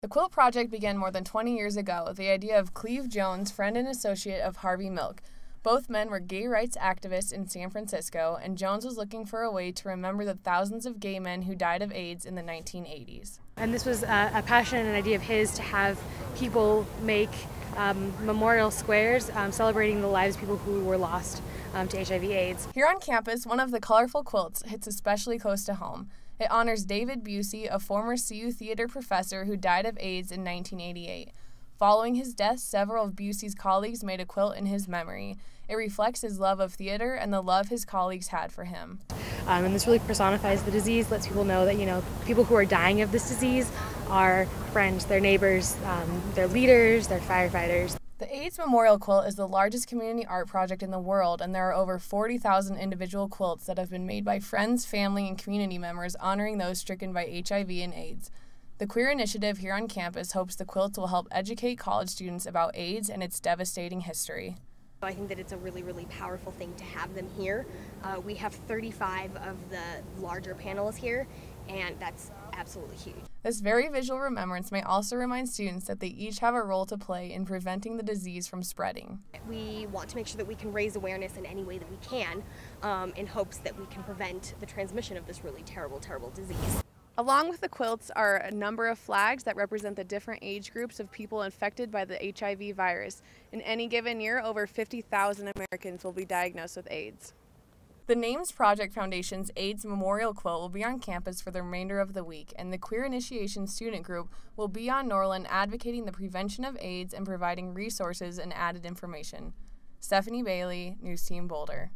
The Quilt project began more than 20 years ago with the idea of Cleve Jones, friend and associate of Harvey Milk. Both men were gay rights activists in San Francisco, and Jones was looking for a way to remember the thousands of gay men who died of AIDS in the 1980s. And this was a passion and an idea of his to have people make memorial squares celebrating the lives of people who were lost to HIV/AIDS. Here on campus, one of the colorful quilts hits especially close to home. It honors David Busey, a former CU theater professor who died of AIDS in 1988. Following his death, several of Busey's colleagues made a quilt in his memory. It reflects his love of theater and the love his colleagues had for him. And this really personifies the disease, lets people know that, people who are dying of this disease are friends, their neighbors, their leaders, their firefighters. The AIDS Memorial Quilt is the largest community art project in the world, and there are over 40,000 individual quilts that have been made by friends, family, and community members honoring those stricken by HIV and AIDS. The Queer Initiative here on campus hopes the quilts will help educate college students about AIDS and its devastating history. I think that it's a really, really powerful thing to have them here. We have 35 of the larger panels here, and that's absolutely huge. This very visual remembrance may also remind students that they each have a role to play in preventing the disease from spreading. We want to make sure that we can raise awareness in any way that we can in hopes that we can prevent the transmission of this really terrible, terrible disease. Along with the quilts are a number of flags that represent the different age groups of people infected by the HIV virus. In any given year, over 50,000 Americans will be diagnosed with AIDS. The Names Project Foundation's AIDS Memorial Quilt will be on campus for the remainder of the week, and the Queer Initiation Student Group will be on Norland advocating the prevention of AIDS and providing resources and added information. Stephanie Bailey, News Team Boulder.